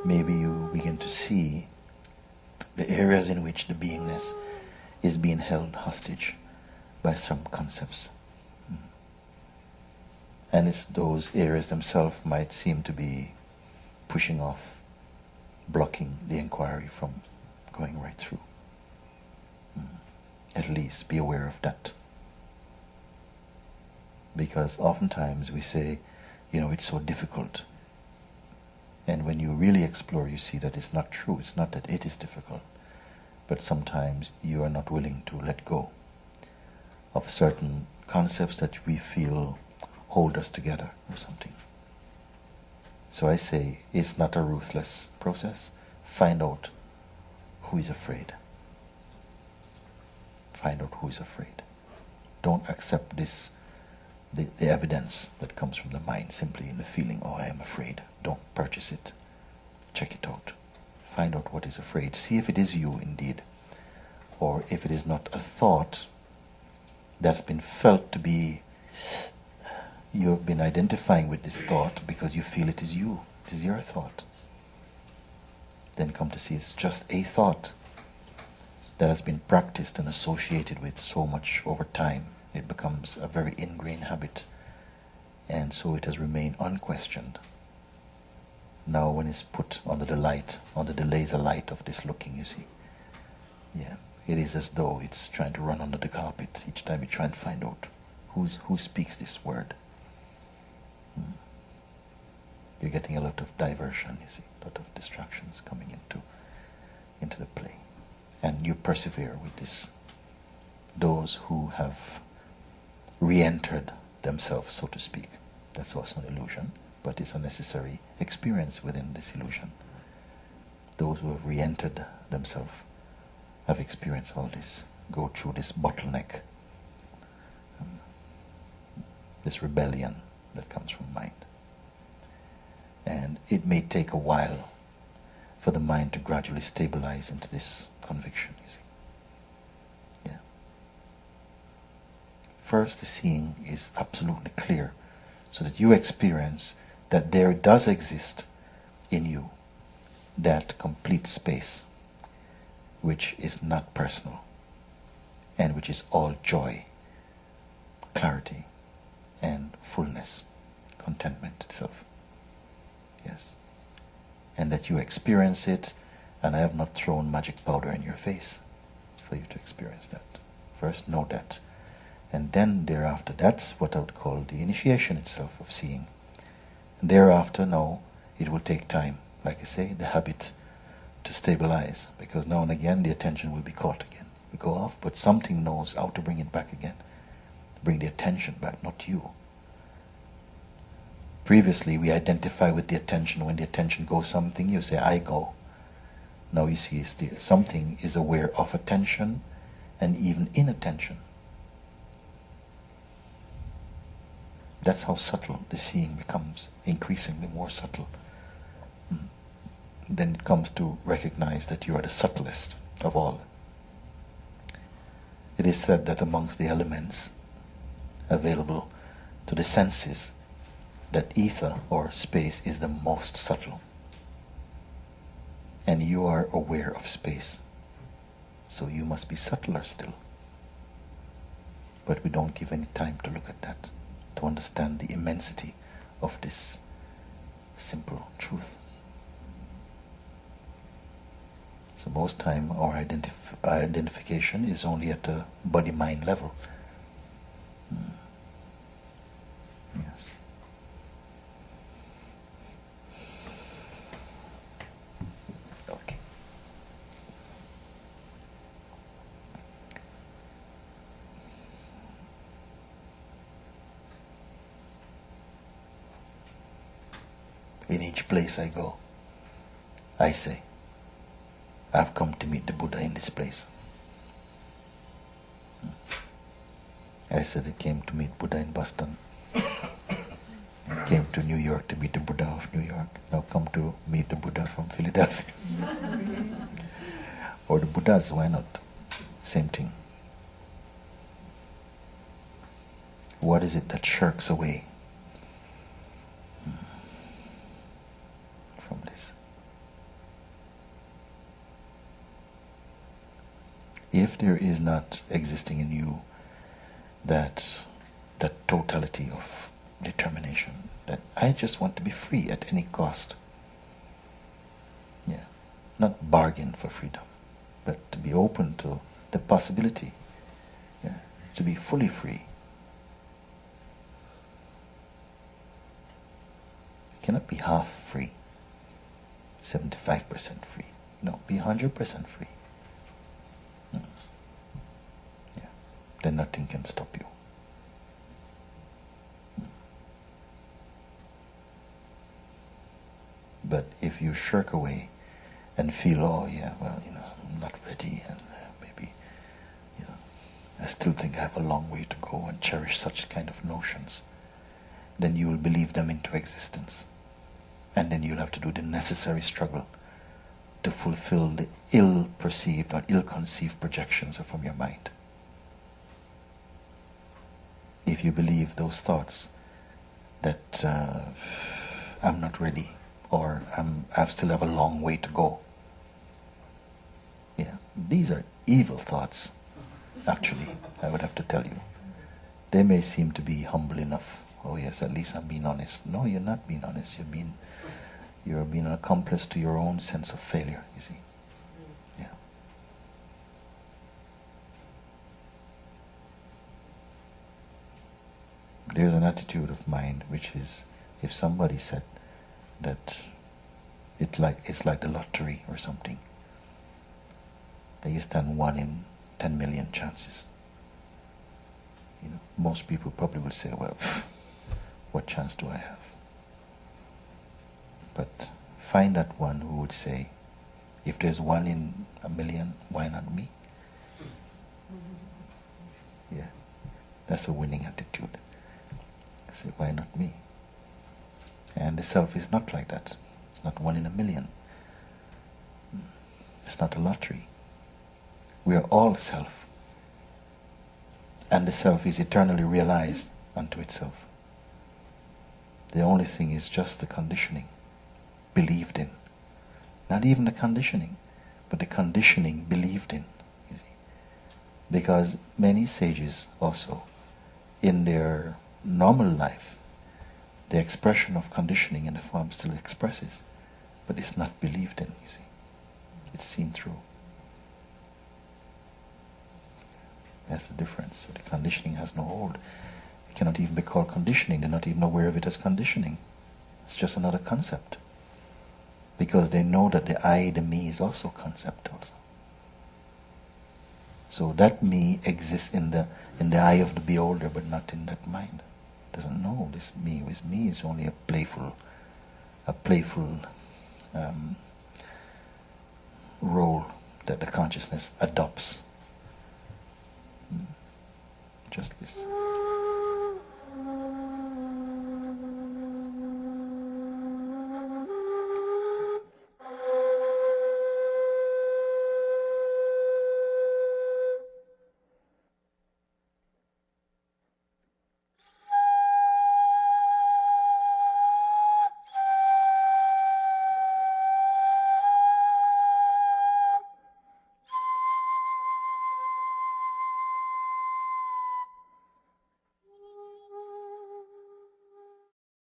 maybe you begin to see the areas in which the beingness is being held hostage by some concepts. And it's those areas themselves might seem to be pushing off, blocking the inquiry from going right through. At least be aware of that. Because oftentimes we say, it's so difficult. And when you really explore, you see that it's not true. It's not that it is difficult. But sometimes you are not willing to let go of certain concepts that we feel hold us together or something. So I say, it's not a ruthless process. Find out who is afraid. Find out who is afraid. Don't accept this, the evidence that comes from the mind, simply in the feeling, oh, I am afraid. Don't purchase it. Check it out. Find out what is afraid. See if it is you indeed, or if it is not a thought that's been felt to be, you have been identifying with this thought because you feel it is you, it is your thought. Then come to see it's just a thought that has been practiced and associated with so much over time. It becomes a very ingrained habit, and so it has remained unquestioned. Now when it's put under the light, under the laser light of this looking, you see, it is as though it's trying to run under the carpet each time you try and find out who speaks this word. You're getting a lot of diversion, you see, a lot of distractions coming into the play. And you persevere with this. Those who have re-entered themselves, so to speak. That's also an illusion, but it's a necessary experience within this illusion. Those who have re-entered themselves have experienced all this, go through this bottleneck, this rebellion that comes from mind. And it may take a while for the mind to gradually stabilize into this conviction, you see. First, the seeing is absolutely clear, so that you experience that there does exist in you that complete space, which is not personal, and which is all joy, clarity, and fullness, contentment itself. Yes. And that you experience it, and I have not thrown magic powder in your face for you to experience that. First, know that. And then thereafter, that's what I would call the initiation itself of seeing. And thereafter, now, it will take time, like I say, the habit to stabilize, because now and again the attention will be caught again. We go off, but something knows how to bring it back again. Bring the attention back, not you. Previously, we identify with the attention. When the attention goes something, you say, I go. Now you see, something is aware of attention and even inattention. That's how subtle the seeing becomes, increasingly more subtle. Then it comes to recognize that you are the subtlest of all. It is said that amongst the elements available to the senses, that ether or space is the most subtle. And you are aware of space. So you must be subtler still. But we don't give any time to look at that, to understand the immensity of this simple truth. So most time our identification is only at the body-mind level. Yes. Okay. In each place I go, I say, I've come to meet the Buddha in this place. I said I came to meet Buddha in Boston. I came to New York to meet the Buddha of New York. Now come to meet the Buddha from Philadelphia. Or the Buddhas, why not? Same thing. What is it that shirks away from this? if there is not existing in you that totality of determination, that I just want to be free at any cost. Yeah. Not bargain for freedom, but to be open to the possibility, yeah, to be fully free. You cannot be half free, 75% free. No, be 100% free. Yeah. Then nothing can stop you. But if you shirk away and feel, oh yeah, well, I'm not ready, and maybe, I still think I have a long way to go, and cherish such kind of notions, then you will believe them into existence. And then you'll have to do the necessary struggle to fulfill the ill-perceived or ill-conceived projections from your mind. If you believe those thoughts that I'm not ready, or I still have a long way to go, yeah, these are evil thoughts, actually, I would have to tell you. They may seem to be humble enough. Oh yes, at least I'm being honest. No, you're not being honest. You're being an accomplice to your own sense of failure, you see. Yeah. There's an attitude of mind which is, if somebody said that it's like the lottery or something, that you stand 1 in 10 million chances. Most people probably will say, well, what chance do I have? But find that one who would say, if there's 1 in a million, why not me? Yeah, that's a winning attitude. Say, why not me? And the self is not like that. It's not 1 in a million. It's not a lottery. We are all self. And the self is eternally realized unto itself. The only thing is just the conditioning, believed in. Not even the conditioning, but the conditioning believed in, you see. Because many sages also, in their normal life, the expression of conditioning in the form still expresses, but it's not believed in, you see. It's seen through. That's the difference. So the conditioning has no hold. It cannot even be called conditioning. They're not even aware of it as conditioning. It's just another concept. Because they know that the I, the me, is also concept also. So that me exists in the eye of the beholder, but not in that mind. Doesn't know this me. This me is only a playful role that the consciousness adopts. Just this.